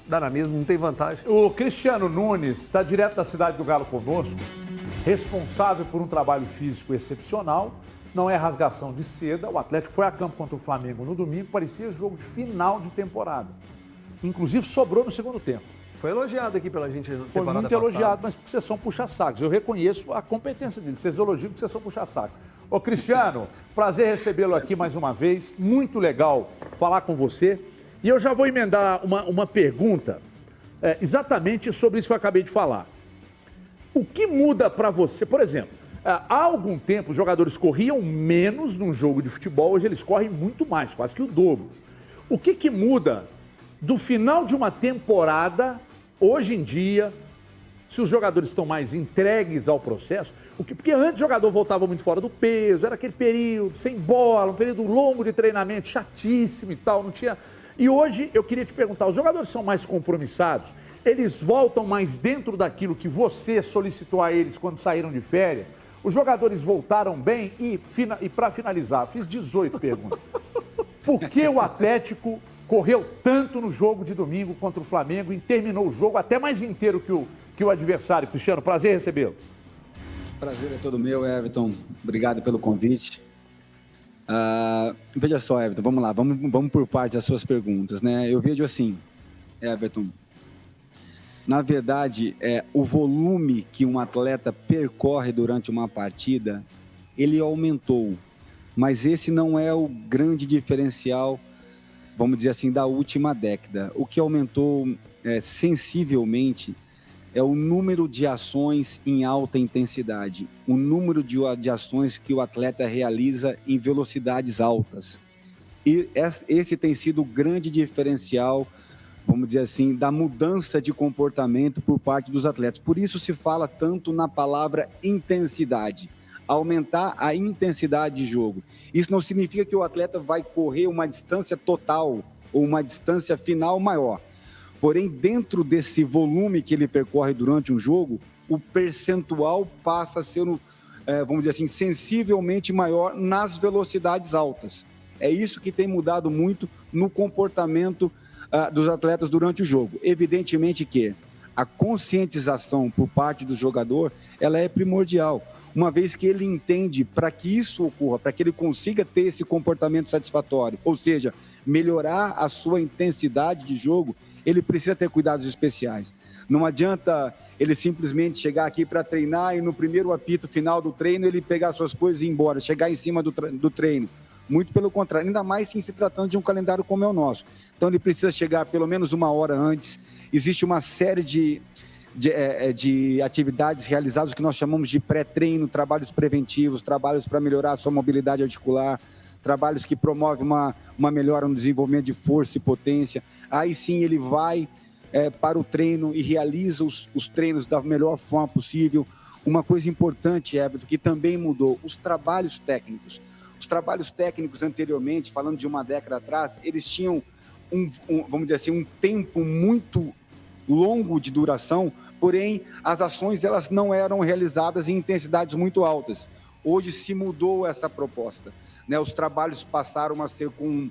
Dá na mesma, não tem vantagem. O Cristiano Nunes está direto da Cidade do Galo conosco, responsável por um trabalho físico excepcional. Não é rasgação de seda. O Atlético foi a campo contra o Flamengo no domingo, parecia jogo de final de temporada. Inclusive sobrou no segundo tempo. Foi elogiado aqui pela gente na Foi temporada muito passada. elogiado, mas porque vocês são puxa-sacos. Eu reconheço a competência dele. Vocês elogiam porque vocês são puxa-sacos. Ô Cristiano, prazer recebê-lo aqui mais uma vez. Muito legal falar com você. E eu já vou emendar uma pergunta exatamente sobre isso que eu acabei de falar. O que muda para você? Por exemplo, há algum tempo os jogadores corriam menos num jogo de futebol, hoje eles correm muito mais, quase que o dobro. O que muda do final de uma temporada, hoje em dia, se os jogadores estão mais entregues ao processo? Porque antes o jogador voltava muito fora do peso, era aquele período sem bola, um período longo de treinamento, chatíssimo e tal, não tinha... E hoje eu queria te perguntar, os jogadores são mais compromissados? Eles voltam mais dentro daquilo que você solicitou a eles quando saíram de férias? Os jogadores voltaram bem? E para finalizar, fiz 18 perguntas. Por que o Atlético correu tanto no jogo de domingo contra o Flamengo e terminou o jogo até mais inteiro que o adversário? Cristiano, prazer recebê-lo. Prazer é todo meu, Everton. Obrigado pelo convite. Veja só, Everton, vamos lá, vamos por partes das suas perguntas, né? Eu vejo assim, Everton, na verdade, o volume que um atleta percorre durante uma partida, ele aumentou, mas esse não é o grande diferencial, vamos dizer assim, da última década. O que aumentou sensivelmente é o número de ações em alta intensidade, o número de ações que o atleta realiza em velocidades altas. E esse tem sido o grande diferencial, vamos dizer assim, da mudança de comportamento por parte dos atletas. Por isso se fala tanto na palavra intensidade, aumentar a intensidade de jogo. Isso não significa que o atleta vai correr uma distância total ou uma distância final maior. Porém, dentro desse volume que ele percorre durante um jogo, o percentual passa a ser, vamos dizer assim, sensivelmente maior nas velocidades altas. É isso que tem mudado muito no comportamento dos atletas durante o jogo. Evidentemente que a conscientização por parte do jogador, ela é primordial, uma vez que ele entende para que isso ocorra, para que ele consiga ter esse comportamento satisfatório, ou seja, melhorar a sua intensidade de jogo, ele precisa ter cuidados especiais. Não adianta ele simplesmente chegar aqui para treinar e no primeiro apito final do treino ele pegar suas coisas e ir embora, chegar em cima do treino. Muito pelo contrário, ainda mais se tratando de um calendário como é o nosso. Então ele precisa chegar pelo menos uma hora antes. Existe uma série de atividades realizadas que nós chamamos de pré-treino, trabalhos preventivos, trabalhos para melhorar a sua mobilidade articular, trabalhos que promovem uma melhora no desenvolvimento de força e potência. Aí sim ele vai para o treino e realiza os treinos da melhor forma possível. Uma coisa importante, Everton, que também mudou, os trabalhos técnicos. Os trabalhos técnicos anteriormente, falando de uma década atrás, eles tinham vamos dizer assim, um tempo muito longo de duração, porém as ações elas não eram realizadas em intensidades muito altas. Hoje se mudou essa proposta, né? Os trabalhos passaram a ser com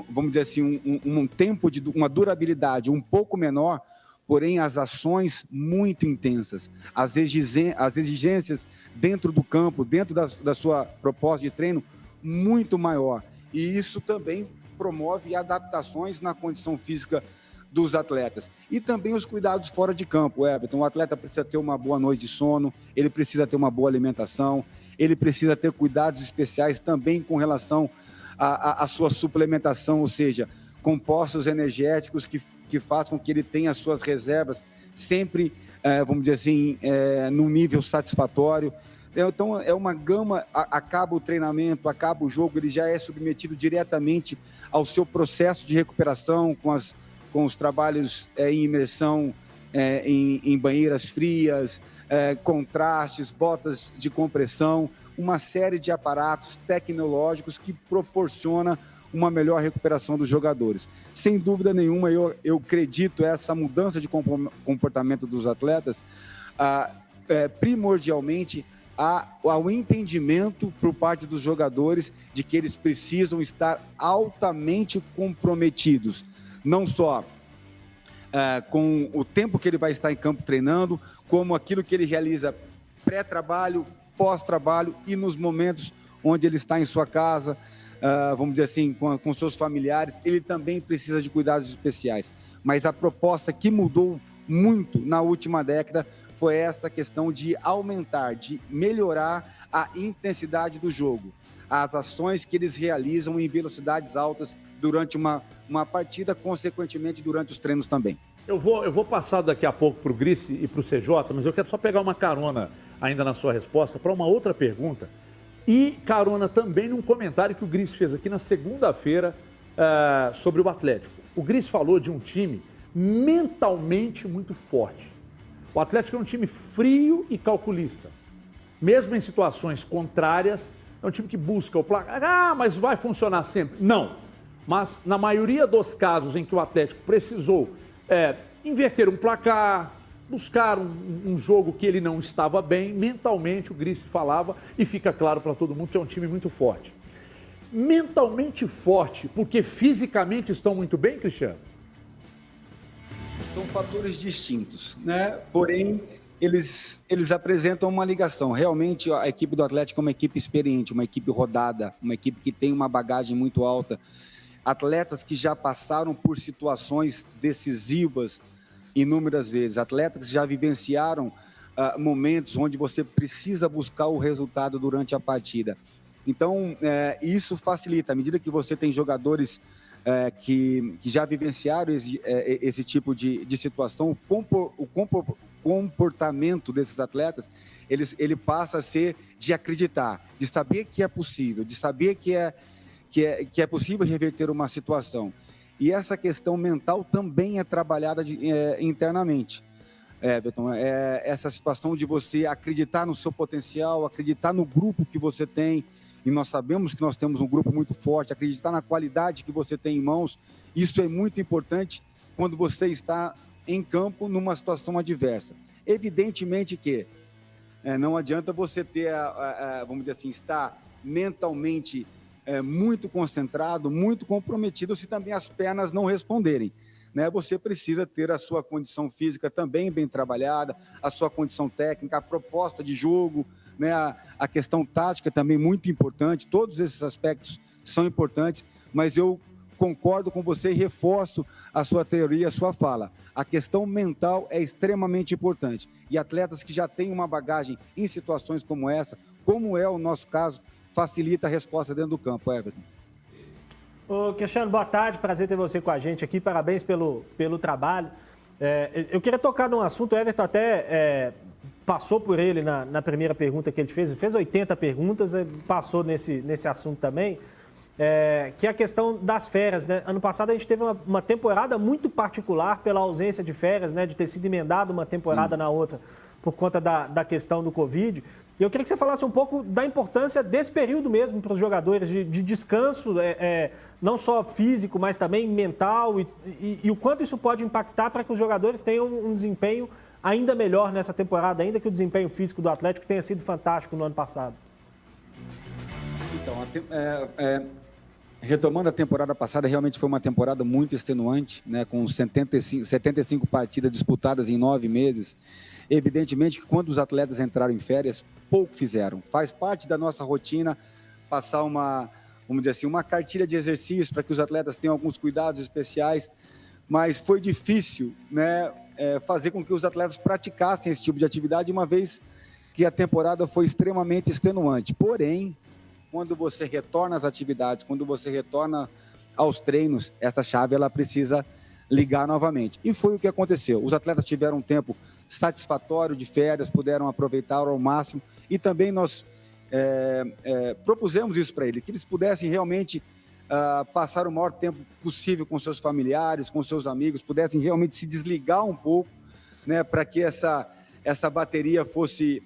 vamos dizer assim, um tempo de uma durabilidade um pouco menor, porém as ações muito intensas, as exigências dentro do campo, dentro da sua proposta de treino, muito maior. E isso também promove adaptações na condição física dos atletas. E também os cuidados fora de campo, Everton. O atleta precisa ter uma boa noite de sono, ele precisa ter uma boa alimentação, ele precisa ter cuidados especiais também com relação à sua suplementação, ou seja, compostos energéticos que façam com que ele tenha as suas reservas sempre, vamos dizer assim, num nível satisfatório. Então, é uma gama, acaba o treinamento, acaba o jogo, ele já é submetido diretamente ao seu processo de recuperação com os trabalhos em imersão, em banheiras frias, contrastes, botas de compressão, uma série de aparatos tecnológicos que proporciona uma melhor recuperação dos jogadores. Sem dúvida nenhuma, eu acredito essa mudança de comportamento dos atletas, primordialmente, ao entendimento por parte dos jogadores de que eles precisam estar altamente comprometidos, não só com o tempo que ele vai estar em campo treinando, como aquilo que ele realiza pré-trabalho, pós-trabalho e nos momentos onde ele está em sua casa, vamos dizer assim, com seus familiares, ele também precisa de cuidados especiais. Mas a proposta que mudou muito na última década foi essa questão de aumentar, de melhorar a intensidade do jogo, as ações que eles realizam em velocidades altas durante uma partida, consequentemente durante os treinos também. Eu vou passar daqui a pouco para o Grice e para o CJ, mas eu quero só pegar uma carona ainda na sua resposta para uma outra pergunta e carona também num comentário que o Grice fez aqui na segunda-feira sobre o Atlético. O Grice falou de um time mentalmente muito forte. O Atlético é um time frio e calculista. Mesmo em situações contrárias, é um time que busca o placar. Ah, mas vai funcionar sempre. Não. Mas na maioria dos casos em que o Atlético precisou inverter um placar, buscar um jogo que ele não estava bem, mentalmente o Grice falava, e fica claro para todo mundo que é um time muito forte. Mentalmente forte, porque fisicamente estão muito bem, Cristiano? São fatores distintos, né? Porém, eles apresentam uma ligação. Realmente, a equipe do Atlético é uma equipe experiente, uma equipe rodada, uma equipe que tem uma bagagem muito alta. Atletas que já passaram por situações decisivas inúmeras vezes. Atletas que já vivenciaram momentos onde você precisa buscar o resultado durante a partida. Então, isso facilita. À medida que você tem jogadores que já vivenciaram esse tipo de situação, o comportamento desses atletas, ele passa a ser de acreditar, de saber que é possível, de saber que é possível reverter uma situação. E essa questão mental também é trabalhada internamente. Everton, essa situação de você acreditar no seu potencial, acreditar no grupo que você tem, e nós sabemos que nós temos um grupo muito forte, acreditar na qualidade que você tem em mãos, isso é muito importante quando você está em campo numa situação adversa. Evidentemente que não adianta você ter, vamos dizer assim, estar mentalmente muito concentrado, muito comprometido, se também as pernas não responderem. Né? Você precisa ter a sua condição física também bem trabalhada, a sua condição técnica, a proposta de jogo, né? A questão tática também muito importante, todos esses aspectos são importantes, mas eu concordo com você e reforço a sua teoria, a sua fala. A questão mental é extremamente importante. E atletas que já têm uma bagagem em situações como essa, como é o nosso caso, facilita a resposta dentro do campo, Everton. Ô, Cristiano, boa tarde, prazer ter você com a gente aqui, parabéns pelo trabalho. Eu queria tocar num assunto, o Everton até passou por ele na primeira pergunta que ele fez 80 perguntas, passou nesse assunto também, que é a questão das férias, né? Ano passado a gente teve uma temporada muito particular pela ausência de férias, né? De ter sido emendado uma temporada na outra por conta da questão do Covid. E eu queria que você falasse um pouco da importância desse período mesmo para os jogadores, de descanso, não só físico, mas também mental, e o quanto isso pode impactar para que os jogadores tenham um desempenho ainda melhor nessa temporada, ainda que o desempenho físico do Atlético tenha sido fantástico no ano passado. Então, retomando a temporada passada, realmente foi uma temporada muito extenuante, né, com 75 partidas disputadas em 9 meses. Evidentemente que quando os atletas entraram em férias, pouco fizeram. Faz parte da nossa rotina passar vamos dizer assim, uma cartilha de exercícios para que os atletas tenham alguns cuidados especiais, mas foi difícil, né, fazer com que os atletas praticassem esse tipo de atividade, uma vez que a temporada foi extremamente extenuante. Porém, quando você retorna às atividades, quando você retorna aos treinos, essa chave ela precisa ligar novamente. E foi o que aconteceu. Os atletas tiveram um tempo satisfatório de férias, puderam aproveitar ao máximo, e também nós propusemos isso para eles, que eles pudessem realmente passar o maior tempo possível com seus familiares, com seus amigos, pudessem realmente se desligar um pouco, né, para que essa bateria fosse,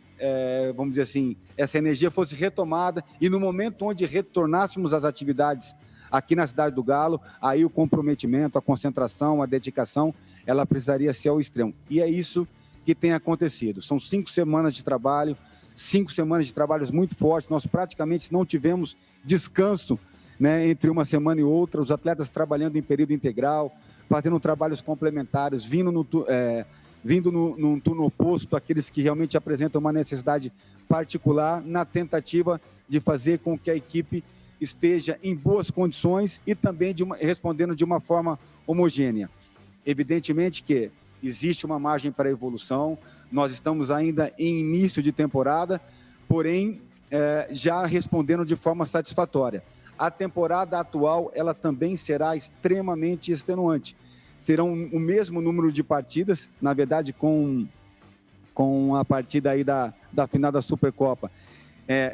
vamos dizer assim, essa energia fosse retomada, e no momento onde retornássemos às atividades aqui na Cidade do Galo, aí o comprometimento, a concentração, a dedicação, ela precisaria ser ao extremo. E é isso que tem acontecido. São 5 semanas de trabalho, 5 semanas de trabalhos muito fortes, nós praticamente não tivemos descanso, né, entre uma semana e outra, os atletas trabalhando em período integral, fazendo trabalhos complementares, vindo num turno oposto àqueles que realmente apresentam uma necessidade particular, na tentativa de fazer com que a equipe esteja em boas condições e também respondendo de uma forma homogênea. Evidentemente que existe uma margem para evolução, nós estamos ainda em início de temporada, porém, já respondendo de forma satisfatória. A temporada atual, ela também será extremamente extenuante. Serão o mesmo número de partidas, na verdade, com a partida aí da final da Supercopa.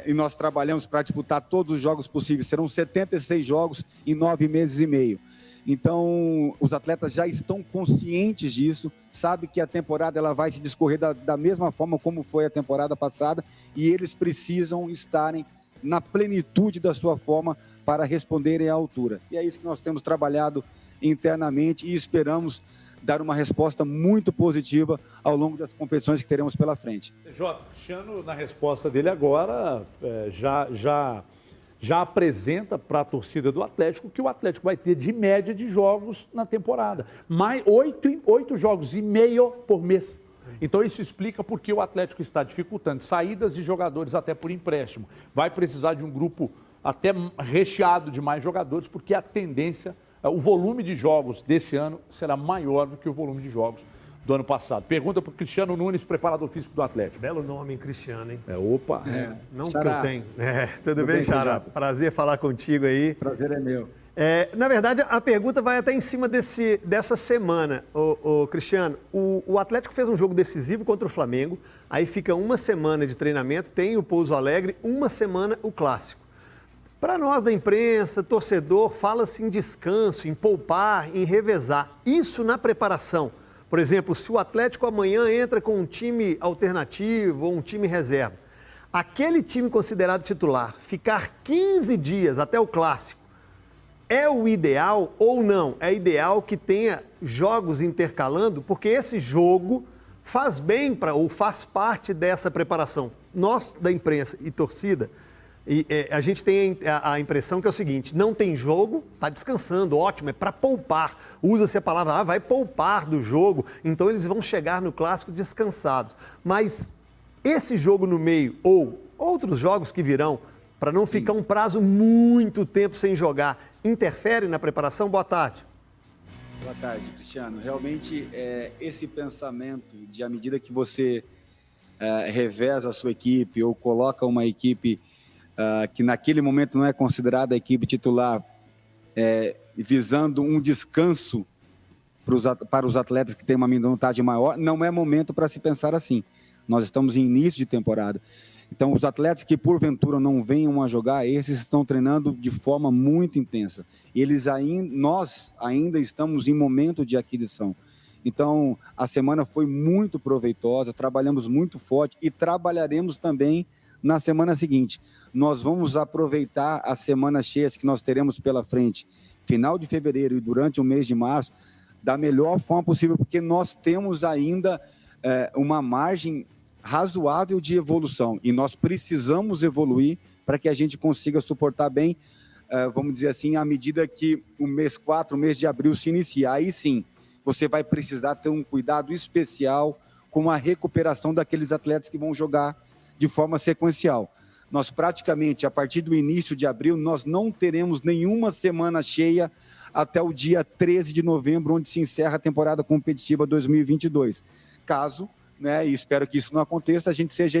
E nós trabalhamos para disputar todos os jogos possíveis. Serão 76 jogos em 9 meses e meio. Então, os atletas já estão conscientes disso, sabem que a temporada ela vai se discorrer da mesma forma como foi a temporada passada e eles precisam estarem na plenitude da sua forma para responderem à altura. E é isso que nós temos trabalhado internamente e esperamos dar uma resposta muito positiva ao longo das competições que teremos pela frente. Jota, Cristiano, na resposta dele agora, já apresenta para a torcida do Atlético que o Atlético vai ter de média de jogos na temporada. Mais 8 jogos e meio por mês. Então isso explica por que o Atlético está dificultando saídas de jogadores até por empréstimo. Vai precisar de um grupo até recheado de mais jogadores, porque a tendência, o volume de jogos desse ano será maior do que o volume de jogos do ano passado. Pergunta para o Cristiano Nunes, preparador físico do Atlético. Belo nome, hein, Cristiano, hein? Opa. Não Xará. que eu tenho. Tudo bem, Xará? Prazer falar contigo aí. Prazer é meu. Na verdade, a pergunta vai até em cima dessa semana, Cristiano. O Atlético fez um jogo decisivo contra o Flamengo, aí fica uma semana de treinamento, tem o Pouso Alegre, uma semana o Clássico. Para nós da imprensa, torcedor, fala-se em descanso, em poupar, em revezar. Isso na preparação. Por exemplo, se o Atlético amanhã entra com um time alternativo ou um time reserva, aquele time considerado titular ficar 15 dias até o Clássico, é o ideal ou não? É ideal que tenha jogos intercalando, porque esse jogo faz bem ou faz parte dessa preparação. Nós, da imprensa e torcida, a gente tem a impressão que é o seguinte: não tem jogo, está descansando, ótimo, é para poupar. Usa-se a palavra, vai poupar do jogo, então eles vão chegar no Clássico descansados. Mas esse jogo no meio, ou outros jogos que virão, para não ficar um prazo muito tempo sem jogar, interfere na preparação? Boa tarde. Boa tarde, Cristiano. Realmente, esse pensamento de, à medida que você reveza a sua equipe ou coloca uma equipe que naquele momento não é considerada a equipe titular, visando um descanso para os atletas que têm uma minutagem maior, não é momento para se pensar assim. Nós estamos em início de temporada. Então, os atletas que porventura não venham a jogar, esses estão treinando de forma muito intensa. Nós ainda estamos em momento de aquisição. Então, a semana foi muito proveitosa, trabalhamos muito forte e trabalharemos também na semana seguinte. Nós vamos aproveitar as semanas cheias que nós teremos pela frente, final de fevereiro e durante o mês de março, da melhor forma possível, porque nós temos ainda uma margem razoável de evolução e nós precisamos evoluir para que a gente consiga suportar bem, vamos dizer assim, à medida que o mês 4, o mês de abril se inicia. Aí sim, você vai precisar ter um cuidado especial com a recuperação daqueles atletas que vão jogar de forma sequencial. Nós praticamente, a partir do início de abril, nós não teremos nenhuma semana cheia até o dia 13 de novembro, onde se encerra a temporada competitiva 2022. Caso, e espero que isso não aconteça, a gente seja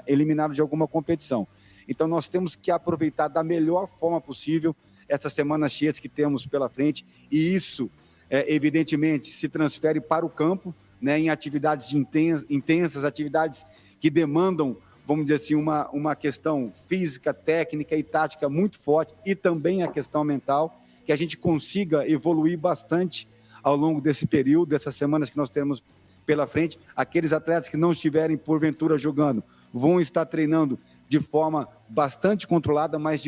eliminado de alguma competição. Então, nós temos que aproveitar da melhor forma possível essas semanas cheias que temos pela frente, e isso, evidentemente, se transfere para o campo, em atividades intensas, atividades que demandam, vamos dizer assim, uma questão física, técnica e tática muito forte, e também a questão mental, que a gente consiga evoluir bastante ao longo desse período, dessas semanas que nós temos pela frente. Aqueles atletas que não estiverem, porventura, jogando, vão estar treinando de forma bastante controlada, mas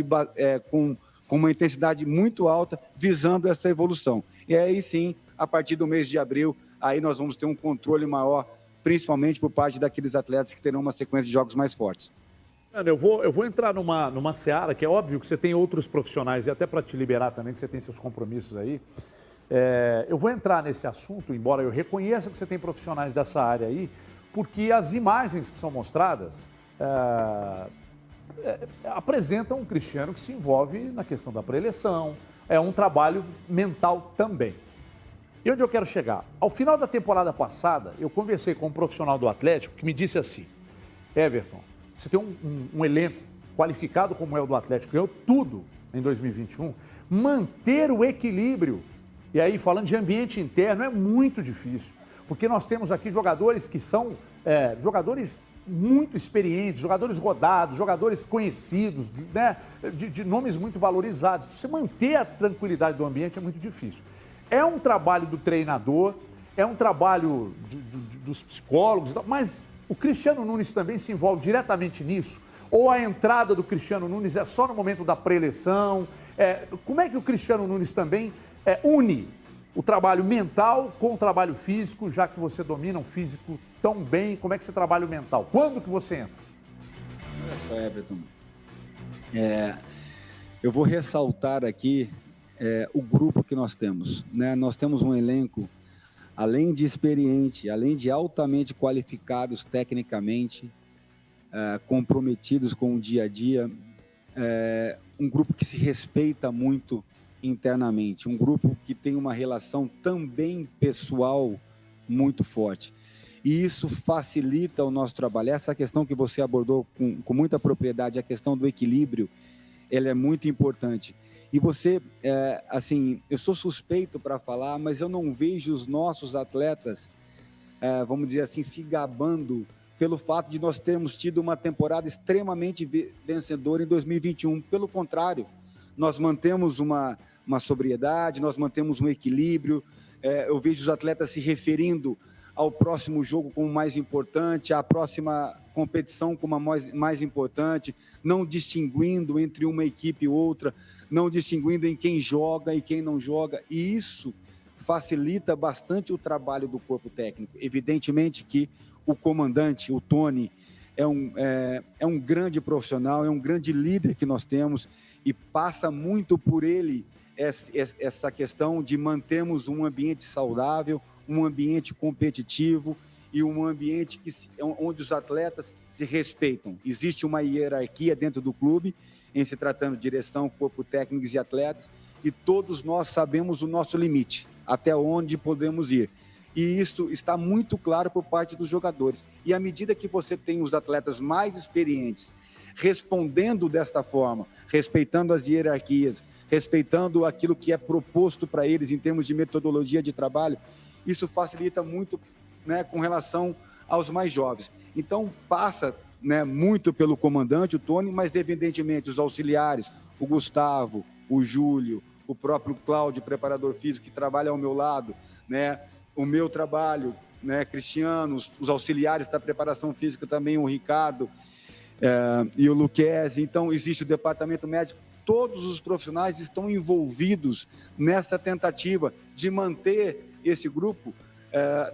com uma intensidade muito alta, visando essa evolução. E aí sim, a partir do mês de abril, aí nós vamos ter um controle maior, principalmente por parte daqueles atletas que terão uma sequência de jogos mais fortes. Eu vou entrar numa seara, que é óbvio que você tem outros profissionais, e até para te liberar também, que você tem seus compromissos aí, Eu vou entrar nesse assunto, embora eu reconheça que você tem profissionais dessa área aí, porque as imagens que são mostradas apresentam um Cristiano que se envolve na questão da pré-eleição, é um trabalho mental também. E onde eu quero chegar? Ao final da temporada passada, eu conversei com um profissional do Atlético que me disse assim: Everton, você tem um elenco qualificado como é o do Atlético, ganhou tudo em 2021, manter o equilíbrio, e aí falando de ambiente interno, é muito difícil, porque nós temos aqui jogadores que são jogadores muito experientes, jogadores rodados, jogadores conhecidos, né, de nomes muito valorizados. Você manter a tranquilidade do ambiente é muito difícil. É um trabalho do treinador, é um trabalho dos psicólogos, mas o Cristiano Nunes também se envolve diretamente nisso? Ou a entrada do Cristiano Nunes é só no momento da pré-eleição? Como é que o Cristiano Nunes também une o trabalho mental com o trabalho físico, já que você domina o físico tão bem? Como é que você trabalha o mental? Quando que você entra? Olha só, Everton. Eu vou ressaltar aqui o grupo que nós temos, né? Nós temos um elenco, além de experiente, além de altamente qualificados tecnicamente, comprometidos com o dia a dia, um grupo que se respeita muito internamente, um grupo que tem uma relação também pessoal muito forte. E isso facilita o nosso trabalho. Essa questão que você abordou com muita propriedade, a questão do equilíbrio, ela é muito importante. E você, assim, eu sou suspeito para falar, mas eu não vejo os nossos atletas, vamos dizer assim, se gabando pelo fato de nós termos tido uma temporada extremamente vencedora em 2021. Pelo contrário, nós mantemos uma sobriedade, nós mantemos um equilíbrio. Eu vejo os atletas se referindo ao próximo jogo como mais importante, à próxima competição como a mais importante, não distinguindo entre uma equipe e outra, não distinguindo em quem joga e quem não joga, e isso facilita bastante o trabalho do corpo técnico. Evidentemente que o comandante, o Tony, é um grande profissional, é um grande líder que nós temos, e passa muito por ele essa questão de mantermos um ambiente saudável, um ambiente competitivo e um ambiente onde os atletas se respeitam. Existe uma hierarquia dentro do clube, em se tratando de direção, corpo técnico e atletas, e todos nós sabemos o nosso limite, até onde podemos ir. E isso está muito claro por parte dos jogadores. E à medida que você tem os atletas mais experientes respondendo desta forma, respeitando as hierarquias, respeitando aquilo que é proposto para eles em termos de metodologia de trabalho, isso facilita muito, né, com relação aos mais jovens. Então, passa, né, muito pelo comandante, o Tony, mas evidentemente os auxiliares, o Gustavo, o Júlio, o próprio Cláudio, preparador físico, que trabalha ao meu lado, né, o meu trabalho, né, Cristiano, os auxiliares da preparação física também, o Ricardo e o Luquezzi. Então, existe o departamento médico. Todos os profissionais estão envolvidos nessa tentativa de manter esse grupo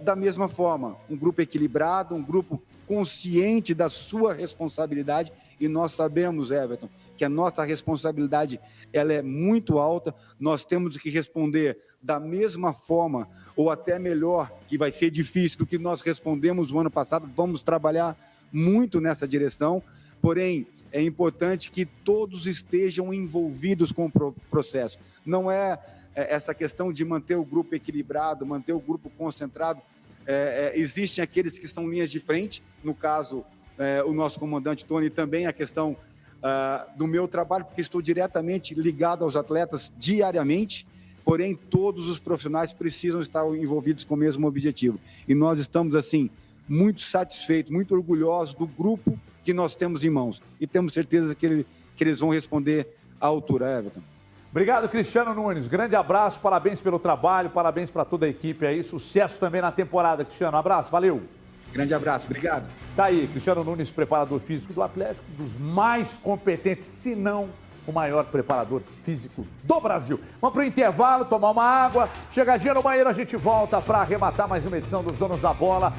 da mesma forma, um grupo equilibrado, um grupo consciente da sua responsabilidade, e nós sabemos, Everton, que a nossa responsabilidade ela é muito alta, nós temos que responder da mesma forma, ou até melhor, que vai ser difícil do que nós respondemos no ano passado. Vamos trabalhar muito nessa direção, porém, é importante que todos estejam envolvidos com o processo. Não é essa questão de manter o grupo equilibrado, manter o grupo concentrado. Existem aqueles que são linhas de frente, no caso, o nosso comandante Tony, também a questão do meu trabalho, porque estou diretamente ligado aos atletas diariamente, porém todos os profissionais precisam estar envolvidos com o mesmo objetivo. E nós estamos, assim, muito satisfeitos, muito orgulhosos do grupo que nós temos em mãos. E temos certeza que eles vão responder à altura, Everton. Obrigado, Cristiano Nunes. Grande abraço, parabéns pelo trabalho, parabéns para toda a equipe aí. Sucesso também na temporada, Cristiano. Um abraço, valeu. Grande abraço, obrigado. Tá aí, Cristiano Nunes, preparador físico do Atlético, dos mais competentes, se não o maior preparador físico do Brasil. Vamos para o intervalo, tomar uma água. Chegadinha no banheiro, a gente volta para arrematar mais uma edição dos Donos da Bola.